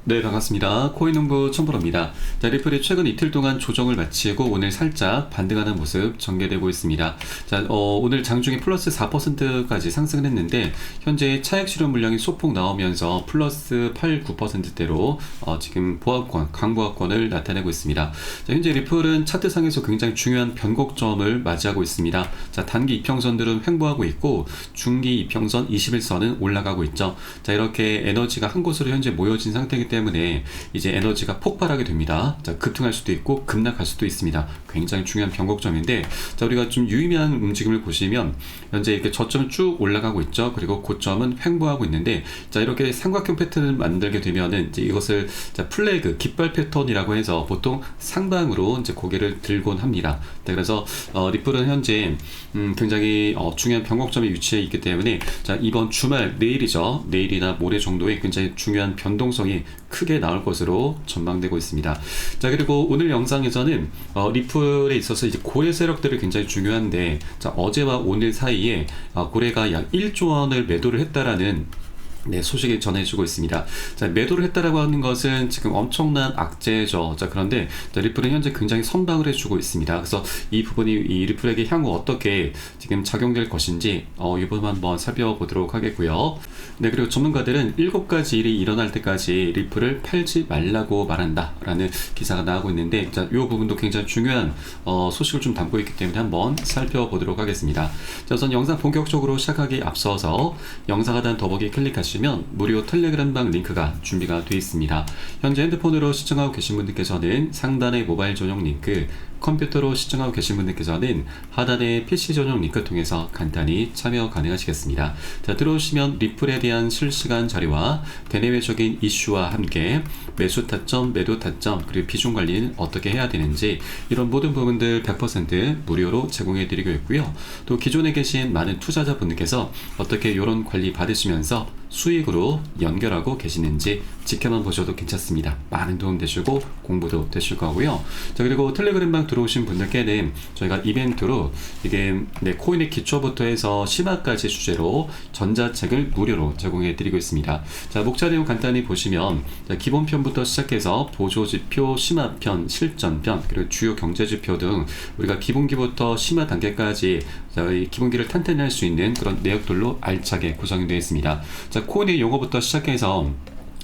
네, 반갑습니다. 코인농부 천프로입니다. 자, 리플이 최근 이틀 동안 조정을 마치고 오늘 살짝 반등하는 모습 전개되고 있습니다. 자, 오늘 장중에 플러스 4%까지 상승을 했는데 현재 차익 실현 물량이 소폭 나오면서 플러스 8, 9%대로 지금 보합권, 강보합권을 나타내고 있습니다. 자, 현재 리플은 차트상에서 굉장히 중요한 변곡점을 맞이하고 있습니다. 자, 단기 이평선들은 횡보하고 있고 중기 이평선 21선은 올라가고 있죠. 자, 이렇게 에너지가 한 곳으로 현재 모여진 상태이기 때문에 이제 에너지가 폭발하게 됩니다. 자, 급등할 수도 있고 급락할 수도 있습니다. 굉장히 중요한 변곡점인데, 자, 우리가 좀 유의미한 움직임을 보시면 현재 이렇게 저점은 쭉 올라가고 있죠. 그리고 고점은 횡보하고 있는데, 자, 이렇게 삼각형 패턴을 만들게 되면은 이제 이것을 자, 플래그 깃발 패턴이라고 해서 보통 상방으로 이제 고개를 들곤 합니다. 자, 그래서 리플은 현재 굉장히 중요한 변곡점에 위치해 있기 때문에 자, 이번 주말 내일이죠. 내일이나 모레 정도에 굉장히 중요한 변동성이 크게 나올 것으로 전망되고 있습니다. 자, 그리고 오늘 영상에서는 리플에 있어서 이제 고래 세력들이 굉장히 중요한데, 자, 어제와 오늘 사이에 고래가 약 1조 원을 매도를 했다라는 소식이 전해지고 있습니다. 자, 매도를 했다라고 하는 것은 지금 엄청난 악재죠. 자, 그런데 리플은 현재 굉장히 선방을 해주고 있습니다. 그래서 이 부분이 이 리플에게 향후 어떻게 지금 작용될 것인지 이 부분 한번 살펴보도록 하겠고요. 네, 그리고 전문가들은 7가지 일이 일어날 때까지 리플을 팔지 말라고 말한다 라는 기사가 나오고 있는데, 자, 이 부분도 굉장히 중요한 소식을 좀 담고 있기 때문에 한번 살펴보도록 하겠습니다. 자, 우선 영상 본격적으로 시작하기 앞서서 영상 하단 더보기 클릭하시면 무료 텔레그램방 링크가 준비가 되어 있습니다. 현재 핸드폰으로 시청하고 계신 분들께서는 상단의 모바일 전용 링크, 컴퓨터로 시청하고 계신 분들께서는 하단의 PC 전용 링크 통해서 간단히 참여 가능하시겠습니다. 자, 들어오시면 리플에 대한 실시간 자료와 대내외적인 이슈와 함께 매수 타점, 매도 타점, 그리고 비중 관리는 어떻게 해야 되는지 이런 모든 부분들 100% 무료로 제공해 드리고 있고요. 또 기존에 계신 많은 투자자분들께서 어떻게 이런 관리 받으시면서 수익으로 연결하고 계시는지 지켜만 보셔도 괜찮습니다. 많은 도움 되시고 공부도 되실 거고요. 자, 그리고 텔레그램방 들어오신 분들께는 저희가 이벤트로 이게 코인의 기초부터 해서 심화까지 주제로 전자책을 무료로 제공해 드리고 있습니다. 자, 목차 내용 간단히 보시면 자, 기본편부터 시작해서 보조지표, 심화편, 실전편, 그리고 주요 경제지표 등 우리가 기본기부터 심화 단계까지 이 기본기를 탄탄히 할 수 있는 그런 내역들로 알차게 구성이 되어 있습니다. 자, 코인의 용어부터 시작해서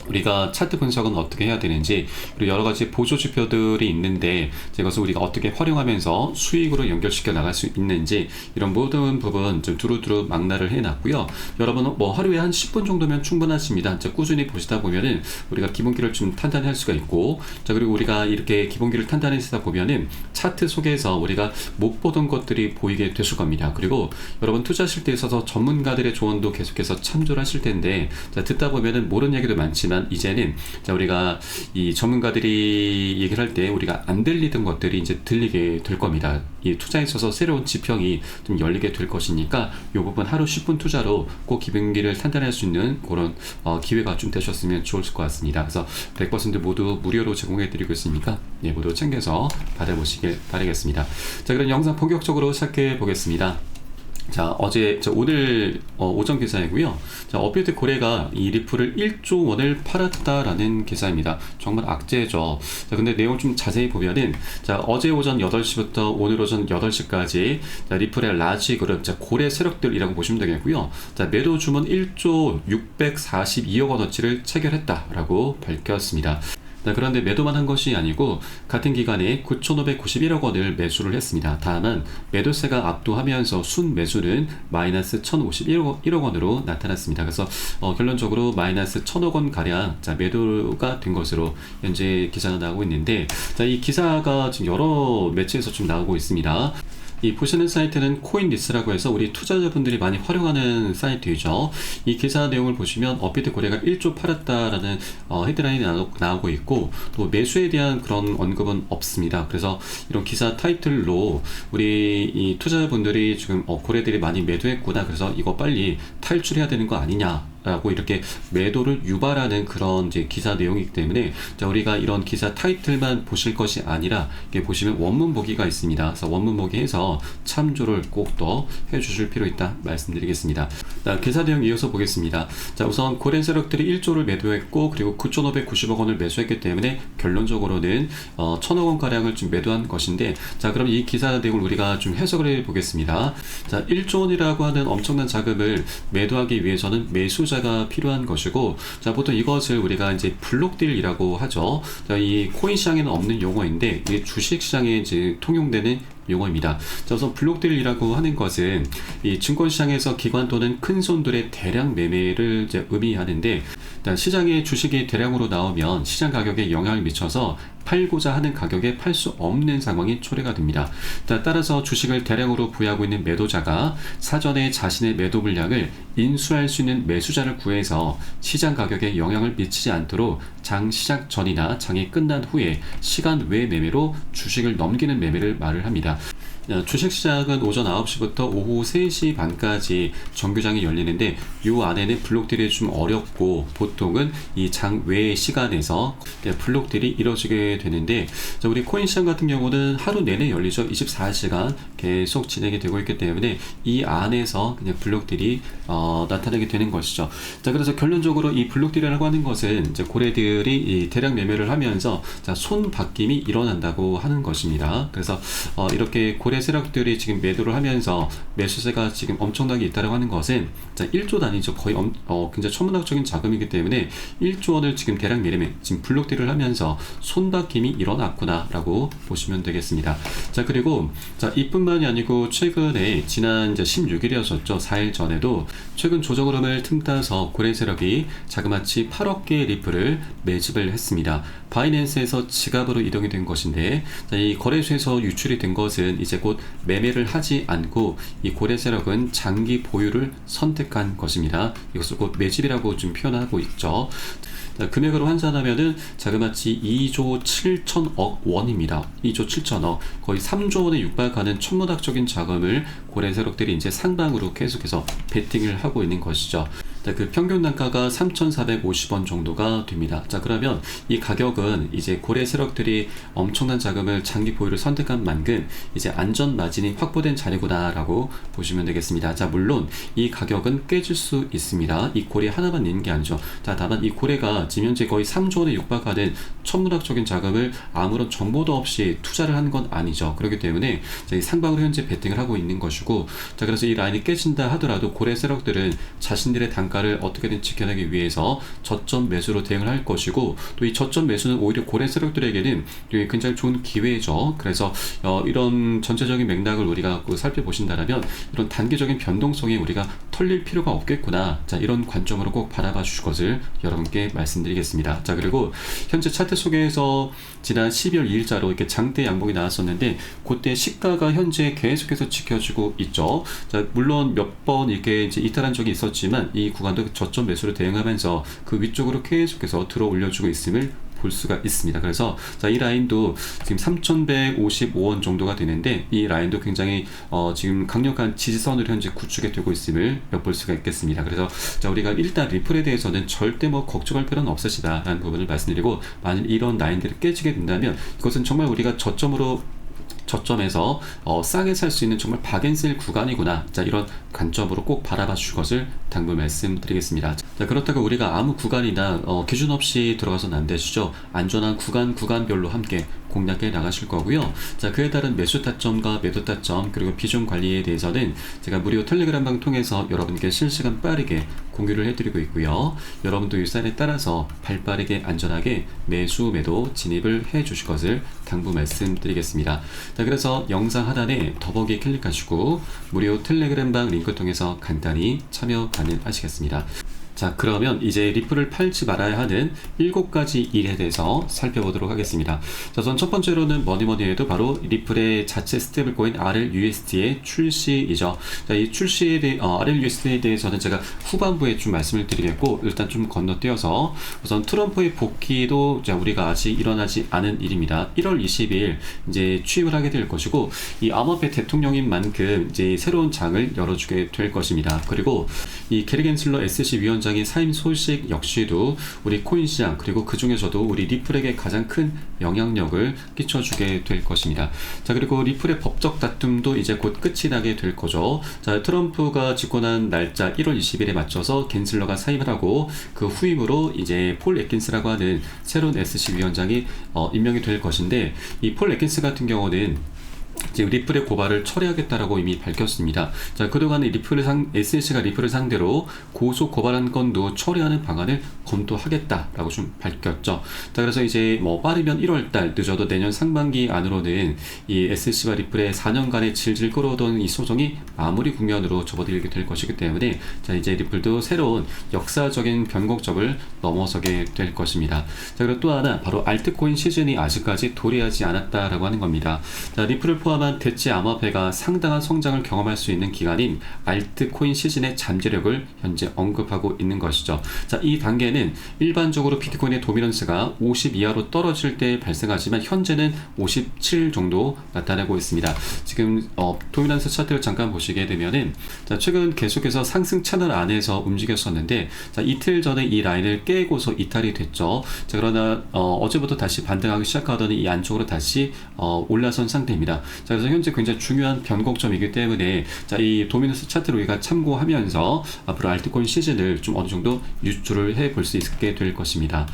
우리가 차트 분석은 어떻게 해야 되는지, 그리고 여러 가지 보조 지표들이 있는데 이것을 우리가 어떻게 활용하면서 수익으로 연결시켜 나갈 수 있는지 이런 모든 부분 좀 두루두루 망라를 해놨고요. 여러분 하루에 한 10분 정도면 충분하십니다. 꾸준히 보시다 보면은 우리가 기본기를 좀 탄탄히 할 수가 있고, 자, 그리고 우리가 이렇게 기본기를 탄탄히 하다 보면은 차트 속에서 우리가 못 보던 것들이 보이게 되실 겁니다. 그리고 여러분 투자하실 때 있어서 전문가들의 조언도 계속해서 참조를 하실 텐데, 자, 듣다 보면은 모르는 얘기도 많지만 이제는 자, 우리가 이 전문가들이 얘기를 할 때 우리가 안 들리던 것들이 이제 들리게 될 겁니다. 이 투자에 있어서 새로운 지평이 좀 열리게 될 것이니까 이 부분 하루 10분 투자로 꼭 기본기를 탄탄할 수 있는 그런 기회가 좀 되셨으면 좋을 것 같습니다. 그래서 100% 모두 무료로 제공해 드리고 있으니까 모두 챙겨서 받아보시길 바라겠습니다. 자, 그럼 영상 본격적으로 시작해 보겠습니다. 자, 오늘 오전 기사이고요. 자, 업비트 고래가 이 리플을 1조 원을 팔았다라는 기사입니다. 정말 악재죠. 자, 근데 내용을 좀 자세히 보면은 자, 어제 오전 8시부터 오늘 오전 8시까지 자, 리플의 라지 그룹, 자, 고래 세력들이라고 보시면 되겠고요. 자, 매도 주문 1조 642억 원어치를 체결했다라고 밝혔습니다. 그런데 매도만 한 것이 아니고 같은 기간에 9,591억 원을 매수를 했습니다. 다만 매도세가 압도하면서 순매수는 마이너스 1,051억 원으로 나타났습니다. 그래서 결론적으로 마이너스 1,000억 원 가량 자, 매도가 된 것으로 현재 기사가 나오고 있는데, 자, 이 기사가 지금 여러 매체에서 좀 나오고 있습니다. 이 보시는 사이트는 코인리스라고 해서 우리 투자자분들이 많이 활용하는 사이트이죠. 이 기사 내용을 보시면 업비트 고래가 1조 팔았다라는 헤드라인이 나오고 있고, 또 매수에 대한 그런 언급은 없습니다. 그래서 이런 기사 타이틀로 우리 이 투자자분들이 지금 고래들이 많이 매도했구나, 그래서 이거 빨리 탈출해야 되는 거 아니냐 라고 이렇게 매도를 유발하는 그런 이제 기사 내용이기 때문에 자, 우리가 이런 기사 타이틀만 보실 것이 아니라 이게 보시면 원문 보기가 있습니다. 그래서 원문 보기해서 참조를 꼭 더 해주실 필요 있다 말씀드리겠습니다. 자, 기사 내용 이어서 보겠습니다. 자, 우선 고래 세력들이 1조를 매도했고 그리고 9,590억 원을 매수했기 때문에 결론적으로는 1,000억 원 가량을 좀 매도한 것인데, 자, 그럼 이 기사 내용을 우리가 좀 해석을 해 보겠습니다. 자, 1조 원이라고 하는 엄청난 자금을 매도하기 위해서는 매수자가 필요한 것이고, 자, 보통 이것을 우리가 이제 블록딜이라고 하죠. 자, 이 코인 시장에는 없는 용어인데 이게 주식 시장에 이제 통용되는 용어입니다. 자, 우선 블록딜이라고 하는 것은 이 증권시장에서 기관 또는 큰 손들의 대량 매매를 이제 의미하는데, 시장에 주식이 대량으로 나오면 시장 가격에 영향을 미쳐서 팔고자 하는 가격에 팔 수 없는 상황이 초래가 됩니다. 따라서 주식을 대량으로 보유하고 있는 매도자가 사전에 자신의 매도 물량을 인수할 수 있는 매수자를 구해서 시장 가격에 영향을 미치지 않도록 장 시작 전이나 장이 끝난 후에 시간 외 매매로 주식을 넘기는 매매를 말을 합니다. 주식시장은 오전 9시부터 오후 3시 반까지 정규장이 열리는데 이 안에는 블록딜이 좀 어렵고 보통은 이 장 외의 시간에서 블록딜이 이루어지게 되는데, 우리 코인시장 같은 경우는 하루 내내 열리죠. 24시간 계속 진행이 되고 있기 때문에 이 안에서 그냥 블록딜이 나타나게 되는 것이죠. 자, 그래서 결론적으로 이 블록딜이라고 하는 것은 이제 고래들이 이 대량 매매를 하면서 손바뀜이 일어난다고 하는 것입니다. 그래서 이렇게 고래 세력들이 지금 매도를 하면서 매수세가 지금 엄청나게 있다고 하는 것은 1조 단위죠. 거의 굉장히 천문학적인 자금이기 때문에 1조 원을 지금 대량 매매, 지금 블록딜을 하면서 손바뀜이 일어났구나 라고 보시면 되겠습니다. 자, 그리고 이뿐만이 아니고 최근에 지난 이제 16일이었었죠. 4일 전에도 최근 조정 흐름을 틈타서 고래 세력이 자그마치 8억 개의 리플을 매집을 했습니다. 바이낸스에서 지갑으로 이동이 된 것인데, 이 거래소에서 유출이 된 것은 이제 곧 매매를 하지 않고 이 고래 세력은 장기 보유를 선택한 것입니다. 이것을 곧 매집이라고 좀 표현하고 있죠. 금액으로 환산하면은 자그마치 2조 7천억 원입니다. 2조 7천억, 거의 3조 원에 육박하는 천문학적인 자금을 고래 세력들이 이제 상방으로 계속해서 베팅을 하고 있는 것이죠. 그 평균 단가가 3,450원 정도가 됩니다. 자, 그러면 이 가격은 이제 고래 세력들이 엄청난 자금을 장기 보유를 선택한 만큼 이제 안전 마진이 확보된 자리구나라고 보시면 되겠습니다. 자, 물론 이 가격은 깨질 수 있습니다. 이 고래 하나만 있는 게 아니죠. 자, 다만 이 고래가 지금 현재 거의 3조 원에 육박하는 천문학적인 자금을 아무런 정보도 없이 투자를 한 건 아니죠. 그렇기 때문에 상방으로 현재 베팅을 하고 있는 것이고, 자, 그래서 이 라인이 깨진다 하더라도 고래 세력들은 자신들의 단가를 어떻게든 지켜내기 위해서 저점 매수로 대응을 할 것이고, 또 이 저점 매수는 오히려 고래 세력들에게는 굉장히 좋은 기회죠. 그래서 이런 전체적인 맥락을 우리가 살펴보신다면 이런 단기적인 변동성에 우리가 털릴 필요가 없겠구나. 자, 이런 관점으로 꼭 바라봐 주실 것을 여러분께 말씀드리겠습니다. 자, 그리고 현재 차트 속에서 지난 12월 2일자로 이렇게 장대 양봉이 나왔었는데 그때 시가가 현재 계속해서 지켜지고 있죠. 자, 물론 몇 번 이렇게 이제 이탈한 적이 있었지만 이 구간도 저점 매수로 대응하면서 그 위쪽으로 계속해서 들어 올려주고 있음을 볼 수가 있습니다. 그래서 이 라인도 지금 3,155원 정도가 되는데 이 라인도 굉장히 지금 강력한 지지선으로 현재 구축이 되고 있음을 엿볼 수가 있겠습니다. 그래서 우리가 일단 리플에 대해서는 절대 걱정할 필요는 없으시다라는 부분을 말씀드리고, 만일 이런 라인들이 깨지게 된다면 이것은 정말 우리가 저점에서 싸게 살 수 있는 정말 박앤셀 구간이구나. 자, 이런 관점으로 꼭 바라봐 주실 것을 당부 말씀드리겠습니다. 자, 그렇다고 우리가 아무 구간이나 기준 없이 들어가서는 안 되시죠. 안전한 구간별로 함께 공략해 나가실 거고요. 자, 그에 따른 매수 타점과 매도 타점 그리고 비중 관리에 대해서는 제가 무료 텔레그램방 통해서 여러분께 실시간 빠르게 공유를 해드리고 있고요. 여러분도 이 사인에 따라서 발빠르게 안전하게 매수 매도 진입을 해 주실 것을 당부 말씀드리겠습니다. 자, 그래서 영상 하단에 더보기 클릭하시고 무료 텔레그램방 링크 통해서 간단히 참여 가능하시겠습니다. 자, 그러면 이제 리플을 팔지 말아야 하는 7가지 일에 대해서 살펴보도록 하겠습니다. 자, 우선 첫 번째로는 뭐니 해도 바로 리플의 자체 스테이블코인 RLUSD의 출시이죠. 자, 이 출시에 대해 RLUSD에 대해서는 제가 후반부에 좀 말씀을 드리겠고, 일단 좀 건너뛰어서 우선 트럼프의 복귀도 우리가 아직 일어나지 않은 일입니다. 1월 20일 이제 취임을 하게 될 것이고, 이 암호화폐 대통령인 만큼 이제 새로운 장을 열어주게 될 것입니다. 그리고 이 게리 겐슬러 SEC 위원장 위원장의 사임 소식 역시도 우리 코인 시장 그리고 그 중에서도 우리 리플에게 가장 큰 영향력을 끼쳐주게 될 것입니다. 자, 그리고 리플의 법적 다툼도 이제 곧 끝이 나게 될 거죠. 자, 트럼프가 집권한 날짜 1월 20일에 맞춰서 갠슬러가 사임을 하고 그 후임으로 이제 폴 애킨스라고 하는 새로운 SEC 위원장이 임명이 될 것인데, 이 폴 애킨스 같은 경우는 이제 리플의 고발을 처리하겠다라고 이미 밝혔습니다. 자, 그동안 SEC가 리플을 상대로 고소 고발한 건도 처리하는 방안을 검토하겠다라고 좀 밝혔죠. 자, 그래서 이제 뭐 빠르면 1월달, 늦어도 내년 상반기 안으로는 이 SEC와 리플의 4년간의 질질 끌어오던 이 소송이 마무리 국면으로 접어들게 될 것이기 때문에, 자, 이제 리플도 새로운 역사적인 변곡점을 넘어서게 될 것입니다. 자, 그리고 또 하나 바로 알트코인 시즌이 아직까지 도래하지 않았다라고 하는 겁니다. 자, 리플을 포함한 대체 암호화폐가 상당한 성장을 경험할 수 있는 기간인 알트코인 시즌의 잠재력을 현재 언급하고 있는 것이죠. 자, 이 단계는 일반적으로 비트코인의 도미넌스가 50 이하로 떨어질 때 발생하지만 현재는 57 정도 나타나고 있습니다. 지금 도미넌스 차트를 잠깐 보시게 되면은, 자, 최근 계속해서 상승 채널 안에서 움직였었는데, 자, 이틀 전에 이 라인을 깨고서 이탈이 됐죠. 자, 그러나 어제부터 다시 반등하기 시작하더니 이 안쪽으로 다시 올라선 상태입니다. 자, 그래서 현재 굉장히 중요한 변곡점이기 때문에, 자, 이 도미넌스 차트를 우리가 참고하면서 앞으로 알트코인 시즌을 좀 어느 정도 유출을 해 볼 수 있게 될 것입니다.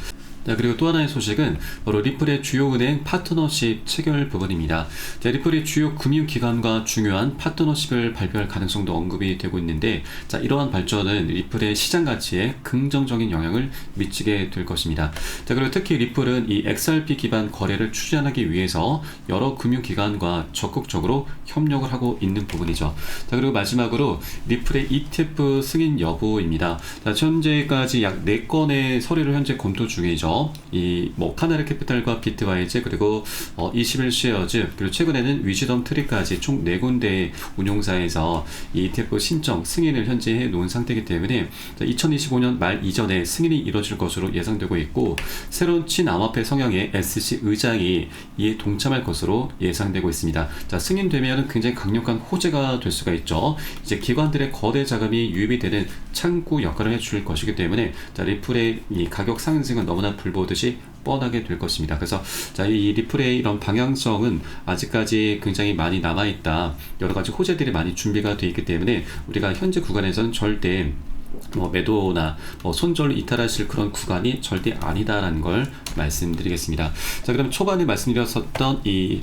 자, 그리고 또 하나의 소식은 바로 리플의 주요 은행 파트너십 체결 부분입니다. 자, 리플의 주요 금융기관과 중요한 파트너십을 발표할 가능성도 언급이 되고 있는데, 자, 이러한 발전은 리플의 시장 가치에 긍정적인 영향을 미치게 될 것입니다. 자, 그리고 특히 리플은 이 XRP 기반 거래를 추진하기 위해서 여러 금융기관과 적극적으로 협력을 하고 있는 부분이죠. 자, 그리고 마지막으로 리플의 ETF 승인 여부입니다. 자, 현재까지 약 4건의 서류를 현재 검토 중이죠. 이 카나리 캐피탈과 비트와이즈, 그리고 21쉐어즈, 그리고 최근에는 위즈덤 트리까지 총 4군데의 운용사에서 이 ETF 신청 승인을 현재 해 놓은 상태이기 때문에 2025년 말 이전에 승인이 이루어질 것으로 예상되고 있고, 새로운 친암호화폐 성향의 SEC 의장이 이에 동참할 것으로 예상되고 있습니다. 자, 승인되면 굉장히 강력한 호재가 될 수가 있죠. 이제 기관들의 거대 자금이 유입이 되는 창구 역할을 해줄 것이기 때문에, 자, 리플의 이 가격 상승은 너무나 불보듯이 뻔하게 될 것입니다. 그래서, 자, 이 리플의 이런 방향성은 아직까지 굉장히 많이 남아있다. 여러 가지 호재들이 많이 준비가 되어 있기 때문에 우리가 현재 구간에서는 절대 매도나 손절로 이탈하실 그런 구간이 절대 아니다라는 걸 말씀드리겠습니다. 자, 그럼 초반에 말씀드렸었던 이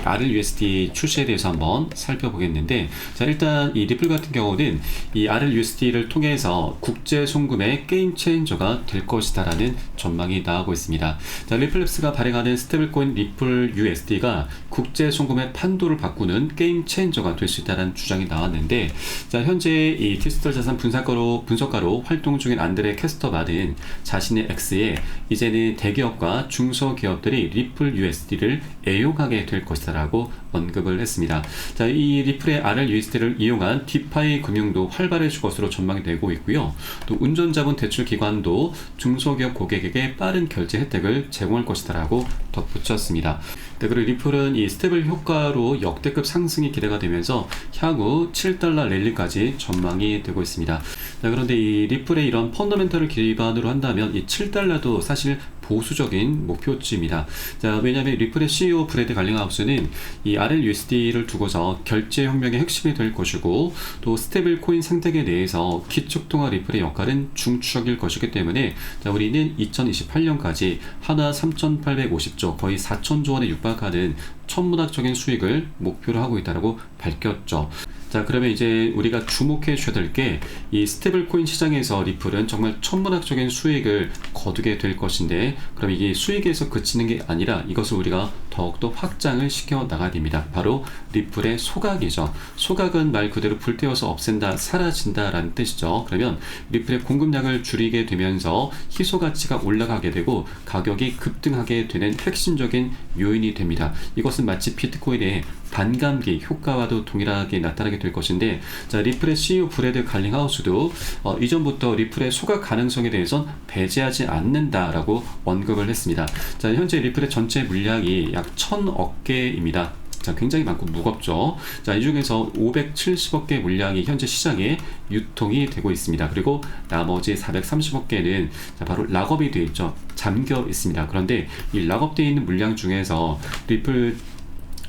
RLUSD 출시에 대해서 한번 살펴보겠는데, 자, 일단 이 리플 같은 경우는 이 RLUSD를 통해서 국제 송금의 게임 체인저가 될 것이다 라는 전망이 나오고 있습니다. 자, 리플랩스가 발행하는 스테이블코인 리플 USD가 국제 송금의 판도를 바꾸는 게임 체인저가 될 수 있다는 주장이 나왔는데, 자, 현재 이 디지털 자산 분석가로 활동 중인 안드레 캐스터만은 자신의 X에 이제는 대기업과 중소기업들이 리플 USD를 애용하게 될 것이다라고 언급을 했습니다. 자, 이 리플의 RLUSD를 이용한 디파이 금융도 활발해질 것으로 전망이 되고 있고요. 또 운전자분 대출 기관도 중소기업 고객에게 빠른 결제 혜택을 제공할 것이다라고 덧붙였습니다. 네, 그리고 리플은 이 스테이블 효과로 역대급 상승이 기대가 되면서 향후 $7 랠리까지 전망이 되고 있습니다. 자, 그런데 이 리플의 이런 펀더멘털을 기반으로 한다면 이 $7도 사실 보수적인 목표치입니다. 자, 왜냐하면 리플의 CEO 브래드 갈링하우스는 이 RLUSD를 두고서 결제 혁명의 핵심이 될 것이고, 또 스테이블 코인 생태계 내에서 기축통화 리플의 역할은 중추적일 것이기 때문에, 자, 우리는 2028년까지 하나 3,850조, 거의 4,000조 원에 육박하는 천문학적인 수익을 목표로 하고 있다고 밝혔죠. 자, 그러면 이제 우리가 주목해 주셔야 될 게, 이 스테이블 코인 시장에서 리플은 정말 천문학적인 수익을 거두게 될 것인데, 그럼 이게 수익에서 그치는 게 아니라 이것을 우리가 더욱더 확장을 시켜 나가야 됩니다. 바로 리플의 소각이죠. 소각은 말 그대로 불태워서 없앤다, 사라진다 라는 뜻이죠. 그러면 리플의 공급량을 줄이게 되면서 희소 가치가 올라가게 되고 가격이 급등하게 되는 핵심적인 요인이 됩니다. 이것은 마치 비트코인의 반감기 효과와도 동일하게 나타나게 될 것인데, 자, 리플의 CEO 브래드 갈링하우스도 이전부터 리플의 소각 가능성에 대해선 배제하지 않는다라고 언급을 했습니다. 자, 현재 리플의 전체 물량이 약 1,000억 개입니다. 자, 자, 굉장히 많고 무겁죠. 자, 이 중에서 570억 개 물량이 현재 시장에 유통이 되고 있습니다. 그리고 나머지 430억 개는 바로 락업이 되어 있죠. 잠겨 있습니다. 그런데 이 락업되어 있는 물량 중에서 리플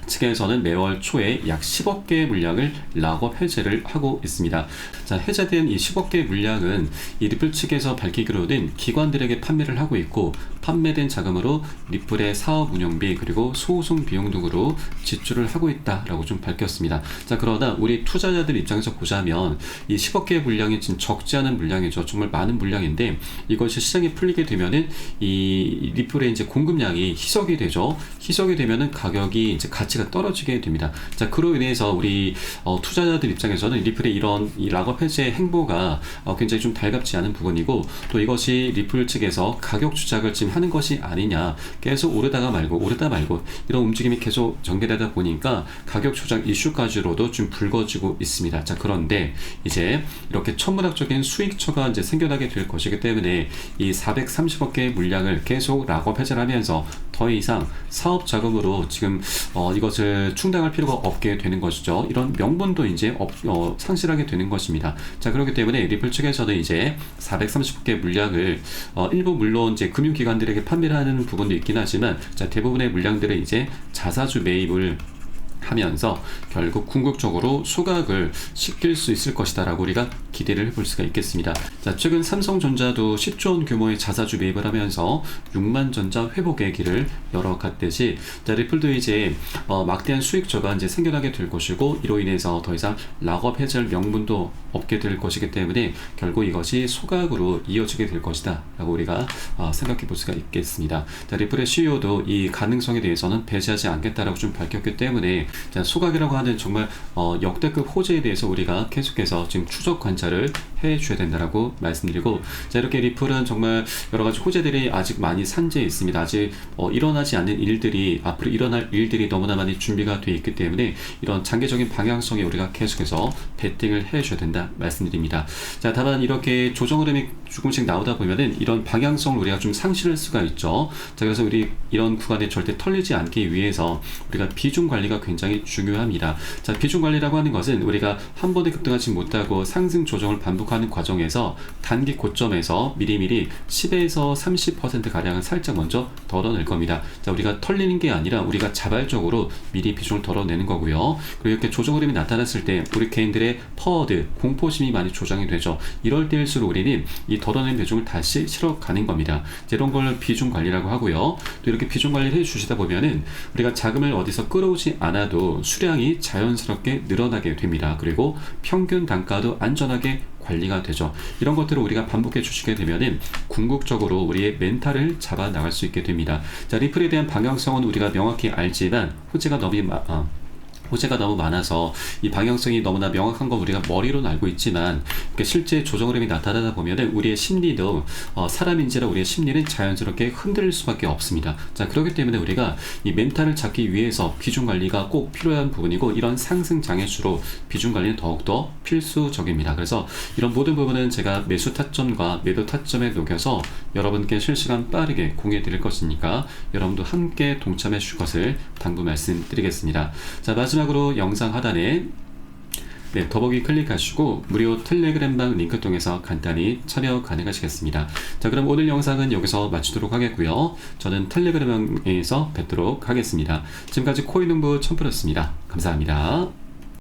측에서는 매월 초에 약 10억 개의 물량을 락업 해제를 하고 있습니다. 자, 해제된 이 10억 개의 물량은 이 리플 측에서 밝히기로는 기관들에게 판매를 하고 있고, 판매된 자금으로 리플의 사업 운영비 그리고 소송 비용 등으로 지출을 하고 있다라고 좀 밝혔습니다. 자, 그러나 우리 투자자들 입장에서 보자면 이 10억 개의 물량이 지금 적지 않은 물량이죠. 정말 많은 물량인데 이것이 시장에 풀리게 되면은 이 리플의 이제 공급량이 희석이 되죠. 희석이 되면은 가격이 이제 가치가 떨어지게 됩니다. 자, 그로 인해서 우리 투자자들 입장에서는 리플의 이런 이 락업 해제 행보가 굉장히 좀 달갑지 않은 부분이고, 또 이것이 리플 측에서 가격 주작을 지금 하는 것이 아니냐, 계속 오르다 말고 이런 움직임이 계속 전개되다 보니까 가격 조작 이슈까지로도 좀 불거지고 있습니다. 자, 그런데 이제 이렇게 천문학적인 수익처가 이제 생겨나게 될 것이기 때문에 이 430억 개의 물량을 계속 락업 해제를 하면서 더 이상 사업 자금으로 지금 이것을 충당할 필요가 없게 되는 것이죠. 이런 명분도 이제 상실하게 되는 것입니다. 자, 그렇기 때문에 리플 측에서는 이제 430억 개 물량을 일부 물론 이제 금융기관들에게 판매를 하는 부분도 있긴 하지만, 자, 대부분의 물량들은 이제 자사주 매입을 하면서 결국 궁극적으로 소각을 시킬 수 있을 것이다 라고 우리가 기대를 해볼 수가 있겠습니다. 자, 최근 삼성전자도 10조 원 규모의 자사주 매입을 하면서 6만 전자 회복의 길을 열어갔듯이, 자, 리플도 이제 막대한 수익처가 이제 생겨나게 될 것이고, 이로 인해서 더 이상 락업 해제할 명분도 없게 될 것이기 때문에 결국 이것이 소각으로 이어지게 될 것이다 라고 우리가 생각해 볼 수가 있겠습니다. 자, 리플의 CEO도 이 가능성에 대해서는 배제하지 않겠다라고 좀 밝혔기 때문에, 자, 소각이라고 하는 정말 역대급 호재에 대해서 우리가 계속해서 지금 추적 관찰을 해 줘야 된다라고 말씀드리고, 자, 이렇게 리플은 정말 여러 가지 호재들이 아직 많이 산재해 있습니다. 아직 일어나지 않는 일들이, 앞으로 일어날 일들이 너무나 많이 준비가 되어 있기 때문에 이런 장기적인 방향성에 우리가 계속해서 베팅을 해 줘야 된다 말씀드립니다. 자, 다만 이렇게 조정 흐름이 조금씩 나오다 보면은 이런 방향성을 우리가 좀 상실할 수가 있죠. 자, 그래서 우리 이런 구간에 절대 털리지 않기 위해서 우리가 비중 관리가 굉장히 중요합니다. 자, 비중 관리라고 하는 것은 우리가 한 번에 급등하지 못하고 상승 조정을 반복하는 과정에서 단기 고점에서 미리미리 10에서 30% 가량을 살짝 먼저 덜어낼 겁니다. 자, 우리가 털리는 게 아니라 우리가 자발적으로 미리 비중을 덜어내는 거고요. 그리고 이렇게 조정 흐름이 나타났을 때 우리 개인들의 퍼워드, 공포심이 많이 조장이 되죠. 이럴 때일수록 우리는 이 덜어낸 비중을 다시 실어가는 겁니다. 이런 걸 비중 관리라고 하고요. 또 이렇게 비중 관리를 해 주시다 보면은 우리가 자금을 어디서 끌어오지 않아도 수량이 자연스럽게 늘어나게 됩니다. 그리고 평균 단가도 안전하게 관리가 되죠. 이런 것들을 우리가 반복해 주시게 되면은 궁극적으로 우리의 멘탈을 잡아 나갈 수 있게 됩니다. 자, 리플에 대한 방향성은 우리가 명확히 알지만 호재가 너무 많아서 이 방향성이 너무나 명확한 건 우리가 머리로는 알고 있지만, 실제 조정 흐름이 나타나다 보면은 우리의 심리도 사람인지라 우리의 심리는 자연스럽게 흔들릴 수밖에 없습니다. 자, 그렇기 때문에 우리가 이 멘탈을 잡기 위해서 비중 관리가 꼭 필요한 부분이고, 이런 상승 장애수로 비중 관리는 더욱더 필수적입니다. 그래서 이런 모든 부분은 제가 매수 타점과 매도 타점에 녹여서 여러분께 실시간 빠르게 공유해 드릴 것이니까 여러분도 함께 동참해 주실 것을 당부 말씀드리겠습니다. 자, 마지막으로 영상 하단에 더보기 클릭하시고 무료 텔레그램방 링크 통해서 간단히 참여 가능하시겠습니다. 자, 그럼 오늘 영상은 여기서 마치도록 하겠고요. 저는 텔레그램방에서 뵙도록 하겠습니다. 지금까지 코인농부 첨프였습니다. 감사합니다.